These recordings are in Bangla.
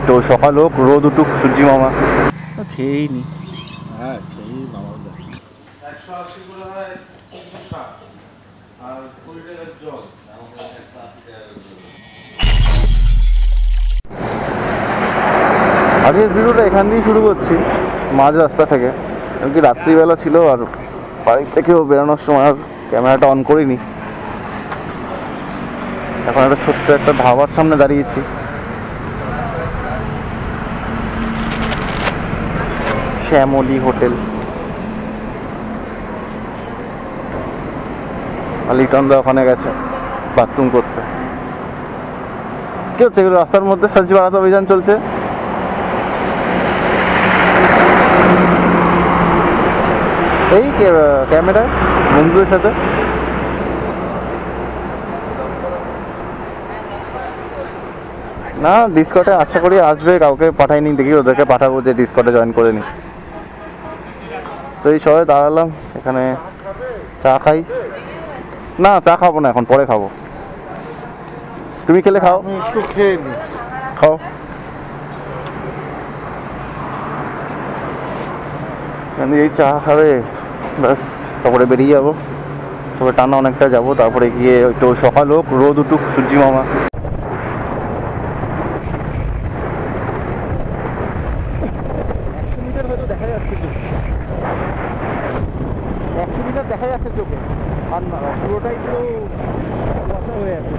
তো সকাল হোক, রোদ উঠুক, সূর্যি মামা খেয়েই নি। হ্যাঁ খেয়েই মামা 180 করে হয় 360 আর 20 টাকার জল। আজকের ভিডিওটা এখান দিয়েই শুরু করছি, মাঝ রাস্তা থেকে। এমনকি রাত্রিবেলা ছিল আর বাড়ির থেকেও বেরোনোর সময় আর ক্যামেরাটা অন করিনি। এখন একটা ছোট্ট একটা ধাবার সামনে দাঁড়িয়েছি। শ্যামলী হোটেল। লিটন দা ওখানে গেছে বাথরুম করতে। কি হচ্ছে এগুলো? রাস্তার মধ্যে স্বচ্ছ ভারত অভিযান চলছে। এই ক্যামেরায় বন্ধুদের সাথে না, ডিসকর্ডে আশা করি আসবে। কাউকে পাঠাইনি, দেখি ওদেরকে পাঠাবো যে ডিসকর্ডে জয়েন করে নি। তো এই সবাই দাঁড়ালাম এখানে, চা খাই। না, চা খাবো না, এখন পরে খাবো। তুমি খেলে খাও। আমি একটু খেয়ে নি। খাও। এই চা খাবে ব্যাস, তারপরে বেরিয়ে যাবো। তবে টানা অনেকটা যাবো, তারপরে গিয়ে একটু সকাল হোক, রোদ উঠুক, সূর্যি মামা। দেখা যাচ্ছে 100 মিটার দেখা যাচ্ছে চোখে, আর না পুরোটাই তো কুয়াশা হয়ে আছে।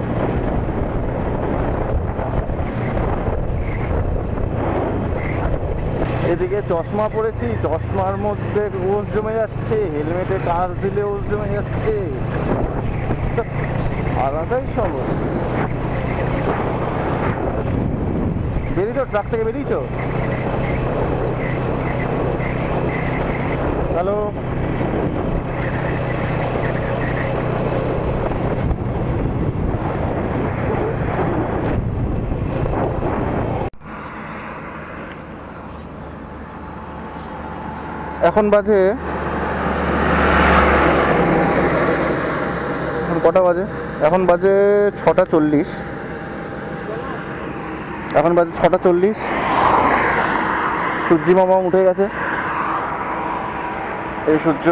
এদিকে চশমা পরেছি, চশমার মধ্যে ওস জমে যাচ্ছে, হেলমেটে কাঁচ দিলে ওস জমে যাচ্ছে। আলাদাই সমস্যা। বেরিয়েছো ট্রাক থেকে? বেরিয়েছো? হ্যালো, এখন বাজে, এখন কটা বাজে? এখন বাজে 6:40। এখন বাজে 6:40। সূর্যি মামা উঠে গেছে। এই সূর্য।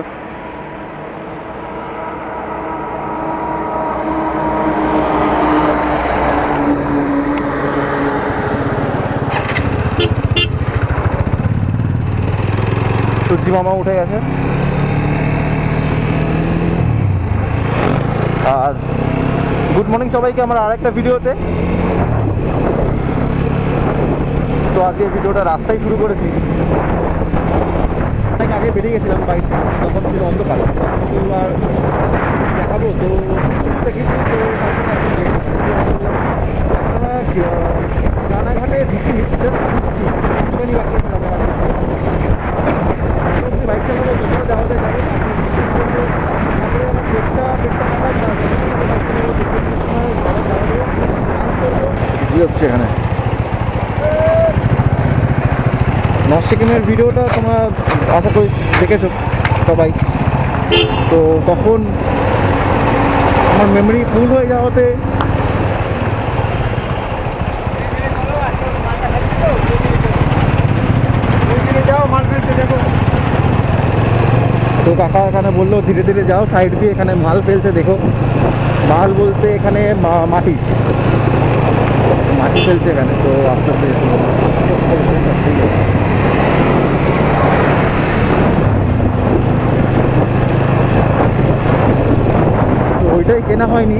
সূর্যি মামা উঠে গেছে। আর গুড মর্নিং সবাইকে আমার আরেকটা ভিডিওতে। তো আজকে ভিডিওটা রাস্তায় শুরু করেছি। অনেক আগে বেরিয়ে গেছিলাম বাইক, তখন ছিল অন্ধকার। আর দেখাবো তো দেখেছি তো রানাঘাটে ঢুকছি, বাইক চালাবো, কোথাও যাওয়া যায় যাবো। কি হচ্ছে এখানে? নর্থ সিকিমের ভিডিওটা তোমরা আশা করি দেখেছো সবাই। তো তখন আমার মেমোরি ফুল হয়ে যাওয়াতে তো কাকা এখানে বললো ধীরে ধীরে যাও, সাইড দিয়ে এখানে মাল ফেলছে দেখো। মাল বলতে এখানে মাটি মাটি ফেলছে এখানে। তো আস্তে আস্তে তো ওইটাই কেনা হয়নি।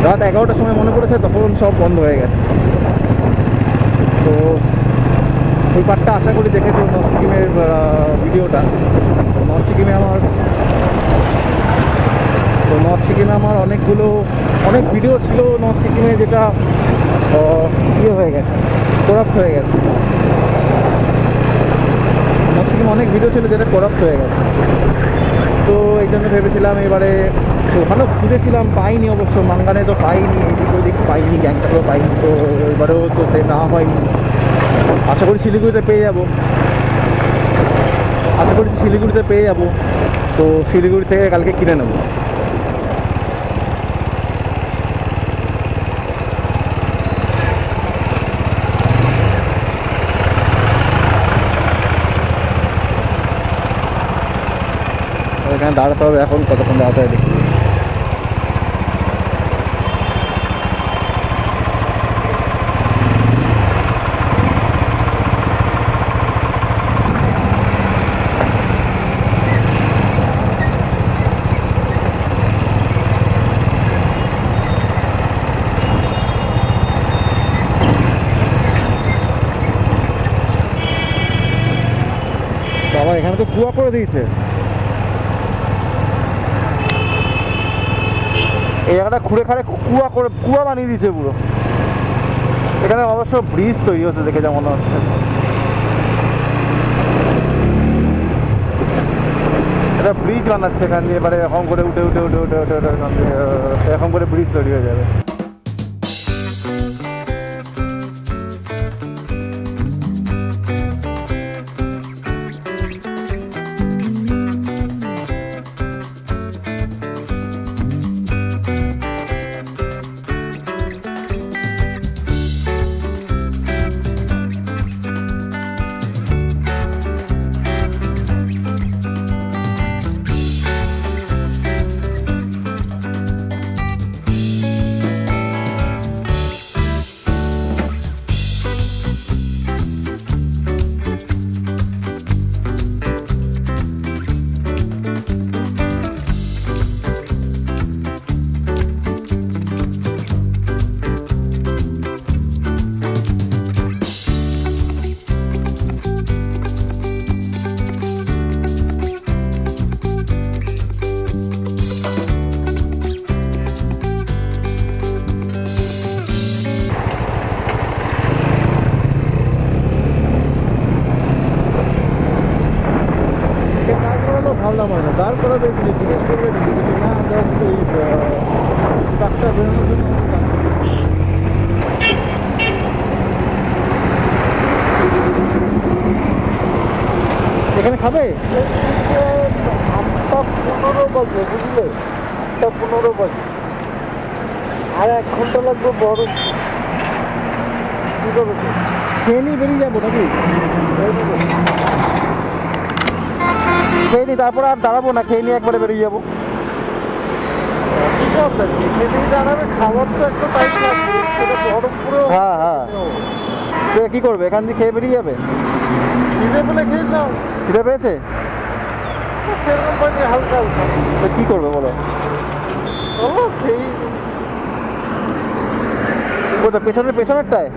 রাত 11টার সময় মনে পড়েছে, তখন সব বন্ধ হয়ে গেছে। তো ওই পার্টটা আশা করি দেখেছো নর্থ সিকিমের ভিডিওটা। নর্থ সিকিমে আমার অনেক ভিডিও ছিল নর্থ সিকিমে, যেটা ইয়ে হয়ে গেছে, করাপ্ট হয়ে গেছে। নর্থ সিকিমে অনেক ভিডিও ছিল যেটা করাপ্ট হয়ে গেছে। তো এই জন্য ভেবেছিলাম এবারে, ওখানেও খুঁজেছিলাম, পাইনি অবশ্য। মাঙ্গানে তো পাইনি, এদিক ওদিক পাইনি, গ্যাংটকেও পাইনি। তো এবারেও তো সে না হয়নি। আশা করি শিলিগুড়িতে পেয়ে যাবো। তো শিলিগুড়ি থেকে কালকে কিনে নেব। এখানে দাঁড়াতে হবে এখন, কতক্ষণ দাঁড়াতে হয় দেখি। বাবা এখানে তো কুয়া করে দিয়েছে, এই জায়গাটা খুঁড়ে খাড়ে কুয়া বানিয়ে দিয়েছে পুরো। এখানে অবশ্য ব্রিজ তৈরি হচ্ছে দেখে যা মনে হচ্ছে। এটা ব্রিজ বানাচ্ছে এখান দিয়ে, এবারে এরকম করে উঠে উঠে উঠে উঠে উঠে উঠে এরকম করে ব্রিজ তৈরি হয়ে যাবে। ভাবলাম হয় না, দাঁড় করা দেখছি জিজ্ঞেস করবে না, জাস্ট ওই ট্রাকটা বেরোনোর জন্য। এখানে খাবে 8:15 বাজে, বুঝলে? 8:15 বাজে, আর 1 ঘন্টা লাগবে বড়। কি করবে? খেয়ে নিয়ে বেরিয়ে যাবো নাকি? খেয়ে নিই, তারপর আর দাঁড়াবো না, খেয়ে নিয়ে একবারে বেরিয়ে যাবো। দাঁড়াবে, খাবার তো একটা টাইম লাগবে, সেটা বহরমপুরে। হ্যাঁ হ্যাঁ, তো কি করবে, এখান দিয়ে খেয়ে বেরিয়ে যাবে? খিদে পেলে খেয়ে নাও। খিদে পেয়েছে সেরকম পানি হালকা হালকা। তো কি করবে বলো? ও খেয়ে কোথায়? পেছনেরটায়?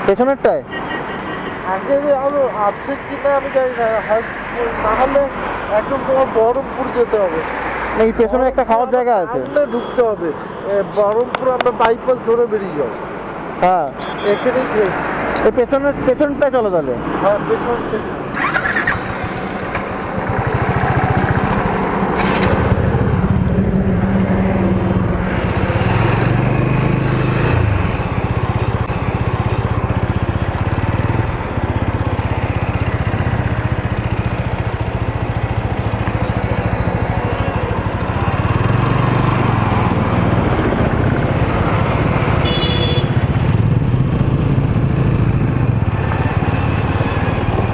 পেছনেরটায় আগে আরো আছে কিনা আমি জানি না, না হলে একদম তোমার বহরমপুর যেতে হবে। এই পেছনে একটা খাওয়ার জায়গা আছে, সামনে ঢুকতে হবে। বহরমপুর আমরা বাইপাস ধরে বেরিয়ে যাও। হ্যাঁ এখানেই খেয়ে। এই পেছনটায় চলো তাহলে। হ্যাঁ পেছন থেকে।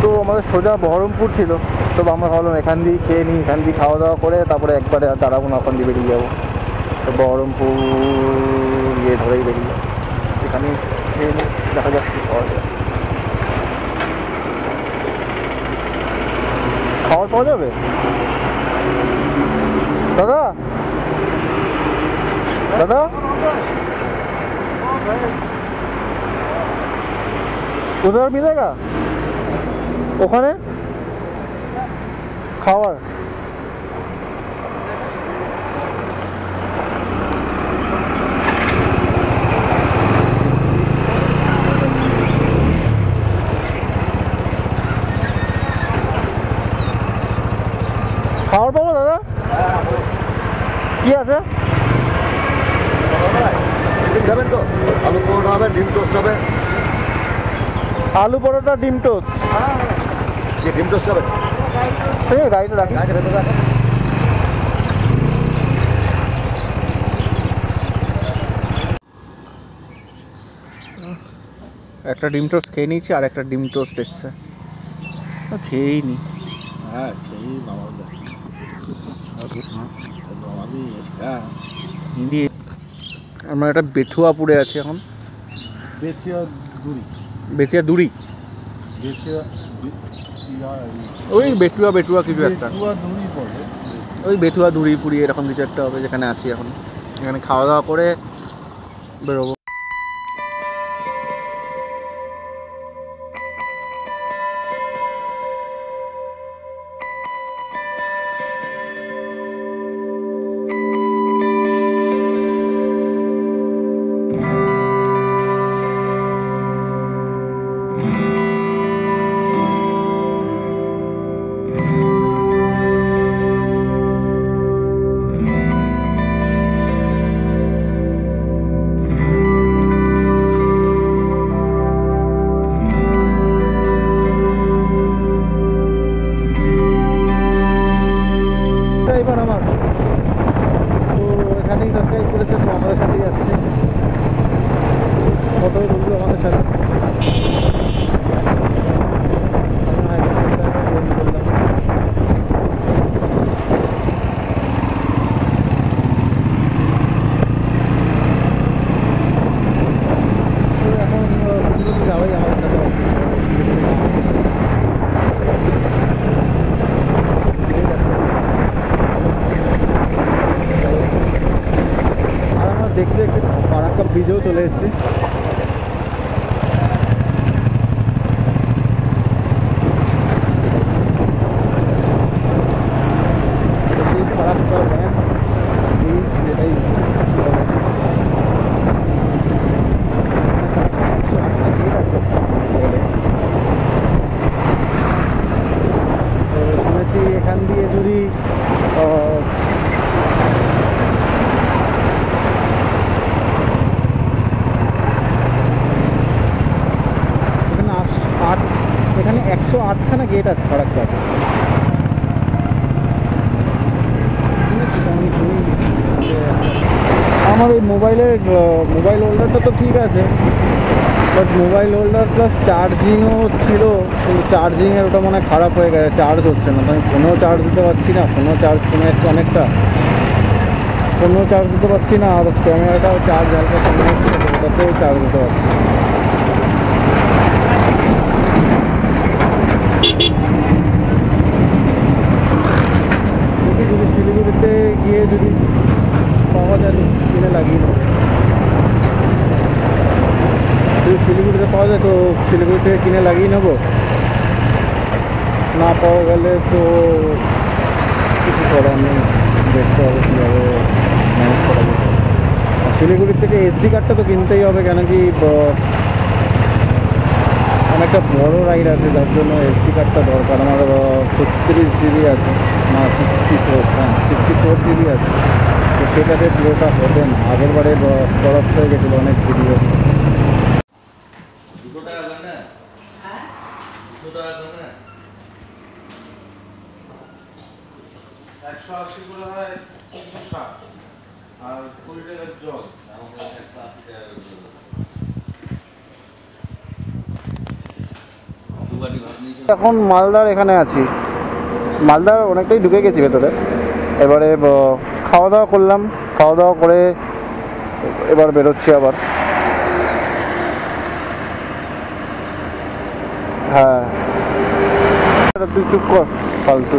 তো আমাদের সোজা বহরমপুর ছিল, তো আমরা ভাবলাম এখান দিয়ে খেয়ে নিই, এখান দিয়ে খাওয়া দাওয়া করে তারপরে একবারে আর দাঁড়াবো না, ওখান দিয়ে বেরিয়ে যাবো। তো বহরমপুর ইয়ে ধরেই বেরিয়ে যাবো, এখানে খেয়ে নিই, দেখা যাক কি খাওয়া যায়। খাওয়ার পাওয়া যাবে দাদা? দাদা उधर मिलेगा ওখানে খাবার? খাবার পাবো দাদা? কি আছে? যাবেন তো? আলু পরোটা হবে, ডিম টোস্ট হবে। আলু পরোটা, ডিম টোস্ট। কি ডিম টোস্ট হবে? ঠিক আছে, গাড়িটা রাখি। একটা ডিম টোস্ট খেয়ে নিয়েছি, আর একটা ডিম টোস্ট এসছে, খেয়েই নি। হ্যাঁ খেয়েই মামা। হিন্দি। আমরা একটা বেথুয়াপুরে আছি এখন। বেথিয়া দূরি বেথিয়া দূরি, বেথিয়া ওই বেটুয়া বেটুয়া কিছু একটা, বেথুয়া দূরি বলে। ওই বেথুয়া দূরি পুরি এরকম কিছু একটা হবে, যেখানে আছি এখন। এখানে খাওয়া দাওয়া করে বেরোবো। এবার আমার তো এখানেই সাবস্ক্রাইব করেছে, তো আমাদের সাথেই আসছে, ফটো তুললো আমাদের সাথে। এখন যাওয়াই আমাদের সাথে দেখতে দেখতে ফারাক্কা ব্রিজেও চলে এসেছি। ফারাক্কা ভ্যান ব্রিজ, এটাই শুনেছি এখান দিয়ে যদি এখানে 108খানা গেট আছে ফারাক্কার। আমার এই মোবাইল হোল্ডারটা তো ঠিক আছে, বাট মোবাইল হোল্ডার প্লাস চার্জিংও ছিল, কিন্তু চার্জিংয়ের ওটা মনে হয় খারাপ হয়ে গেছে, চার্জ হচ্ছে না। আমি ফোনেও চার্জ দিতে পারছি না, ফোনেও চার্জ কমে যাচ্ছে অনেকটা, ফোনেও চার্জ দিতে পারছি না, আর ক্যামেরাটাও চার্জ হালকা কমে যাচ্ছে, ওটাতেও চার্জ দিতে পারছি না। যদি শিলিগুড়িতে গিয়ে যদি পাওয়া যায় কিনে লাগিয়ে নেবো, যদি শিলিগুড়িতে পাওয়া যায় তো শিলিগুড়ি থেকে কিনে লাগিয়ে নেবো, না পাওয়া গেলে তো কিছু করার নেই, দেখতে হবে কীভাবে ম্যানেজ করা যাবে। শিলিগুড়ির থেকে SD কার্ডটা তো কিনতেই হবে, কেন কি অনেকটা বড় রাইড আছে, যার জন্য SD কার্ডটা দরকার। আমার 36 GB আছে, না 64 GB আছে, তো সেটাতে পুরোটা হবে না। আগের বারে বরফ হয়ে গেছিলো অনেক ভিডিও। 200 টাকা করে না? 200 টাকা করে না? 180 করে হয় 360, আর 20 টাকার জল আমাকে 180 টাকা করে। এখন মালদার এখানে আছি, মালদার অনেকটাই ঢুকে গেছি ভেতরে। এবারে খাওয়া দাওয়া করলাম, খাওয়া দাওয়া করে এবার বেরোচ্ছি আবার। হ্যাঁ, তুই চুপ কর, ফালতু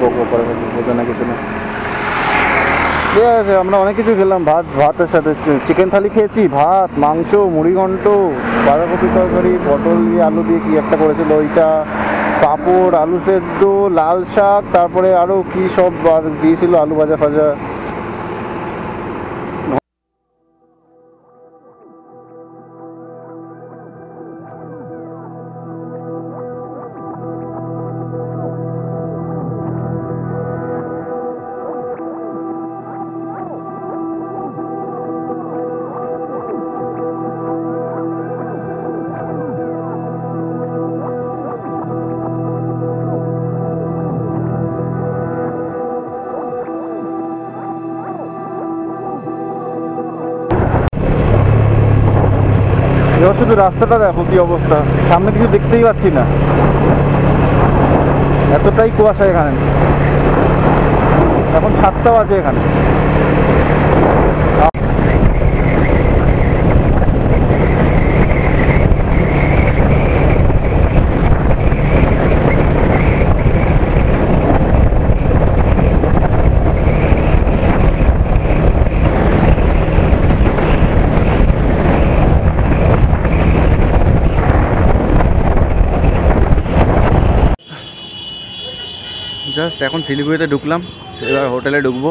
বকো করে বোঝে না কিছু না। ঠিক আছে, আমরা অনেক কিছু খেলাম, ভাতের সাথে চিকেন থালি খেয়েছি, ভাত, মাংস, মুড়িঘণ্ট, বাঁধাকপি তরকারি, পটল দিয়ে আলু দিয়ে কি একটা করেছিল ওইটা, পাঁপড়, আলু সেদ্ধ, লাল শাক, তারপরে আরও কি সব দিয়েছিল, আলু ভাজা ফাজা। এবার শুধু রাস্তাটা দেখো কি অবস্থা, সামনে কিছু দেখতেই পাচ্ছি না, এতটাই কুয়াশা এখানে। এখন 7টা বাজে এখানে। জাস্ট এখন শিলিগুড়িতে ঢুকলাম, এবার হোটেলে ঢুকবো।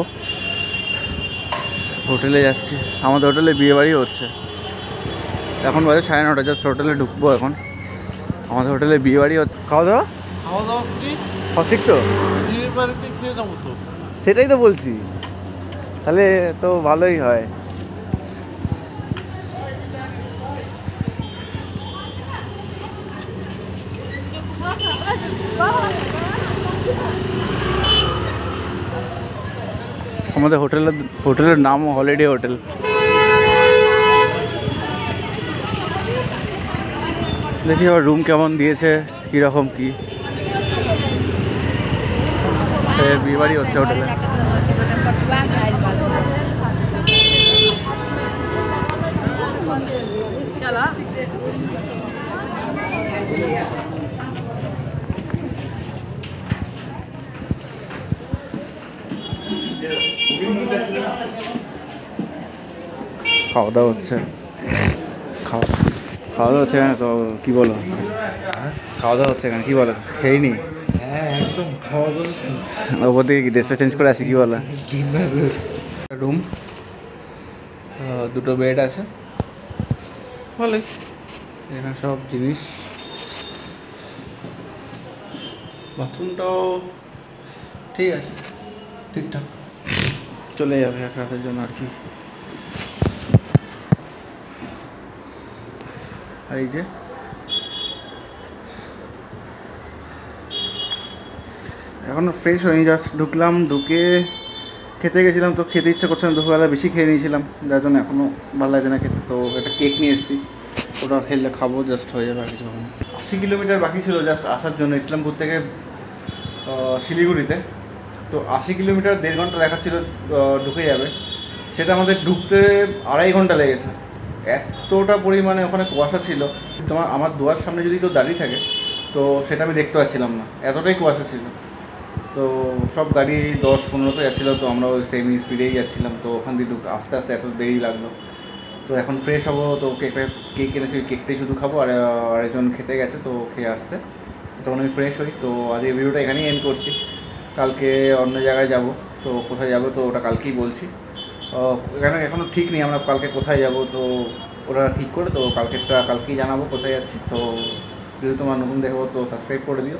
হোটেলে যাচ্ছি, আমাদের হোটেলে বিয়েবাড়ি হচ্ছে। এখন বাজে 9:30, জাস্ট হোটেলে ঢুকবো এখন। আমাদের হোটেলে বিয়েবাড়ি হচ্ছে। খাওয়া দাওয়া খাওয়া দাওয়া ফ্রি, সঠিক তো? বিয়ে বাড়িতে খেয়ে নেবো তো। সেটাই তো বলছি, তাহলে তো ভালোই হয়। আমাদের হোটেলের নাম হলিডে হোটেল। দেখি আবার রুম কেমন দিয়েছে, কীরকম কি। বিয়ে বাড়ি হচ্ছে হোটেলে। খাওয়া দাওয়া হচ্ছে, খাওয়া দাওয়া হচ্ছে এখানে। তো কী বলো, খাওয়া দাওয়া হচ্ছে এখানে, কী বলো? খেয়ে নি? হ্যাঁ একদম খাওয়া দাওয়া। ওপর থেকে কি ড্রেসটা চেঞ্জ করে আসি, কী বলো? রুম, 2টো বেড আছে, ভালোই। এখানে সব জিনিস, বাথরুমটাও ঠিক আছে, ঠিকঠাক চলে যাবে এক রাতের জন্য আর কি। আর এই যে এখনও ফ্রেশ হয়নি, জাস্ট ঢুকলাম, ঢুকে খেতে গেছিলাম। তো খেতে ইচ্ছে করছে না, দুপুরবেলা বেশি খেয়ে নিয়েছিলাম, যার জন্য এখনও ভালো লাগে না খেতে। তো একটা কেক নিয়ে এসেছি, ওটা খেলে খাবো, জাস্ট হয়ে যাবে আর কিছু হবে না। 80 কিলোমিটার বাকি ছিল জাস্ট আসার জন্য ইসলামপুর থেকে শিলিগুড়িতে। তো 80 কিলোমিটার 1.5 ঘন্টা দেখাচ্ছিল ঢুকে যাবে, সেটা আমাদের ঢুকতে 2.5 ঘন্টা লেগেছে। এতটা পরিমাণে ওখানে কুয়াশা ছিল, আমার দুয়ার সামনে যদি কেউ দাঁড়িয়ে থাকে তো সেটা আমি দেখতে পাচ্ছিলাম না, এতটাই কুয়াশা ছিল। তো সব গাড়ি 10-15তে যাচ্ছিলো, তো আমরা ওই সেম স্পিডেই যাচ্ছিলাম। তো ওখান দিয়ে আস্তে আস্তে এত দেরি লাগলো। তো এখন ফ্রেশ হবো, তো কেক এনেছি, ওই কেকটাই শুধু খাবো। আর আরেকজন খেতে গেছে, তো খেয়ে আসছে, তখন আমি ফ্রেশ হই। তো আজ এই ভিডিওটা এখানেই এন্ড করছি। কালকে অন্য জায়গায় যাব, তো কোথায় যাব তো ওটা কালকেই বলছি। এখানে এখনও ঠিক নেই আমরা কালকে কোথায় যাব, তো ওরা ঠিক করে তো কালকেই জানাবো কোথায় যাচ্ছি। তো যদি তোমার নতুন দেখবো তো সাবস্ক্রাইব করে দিও।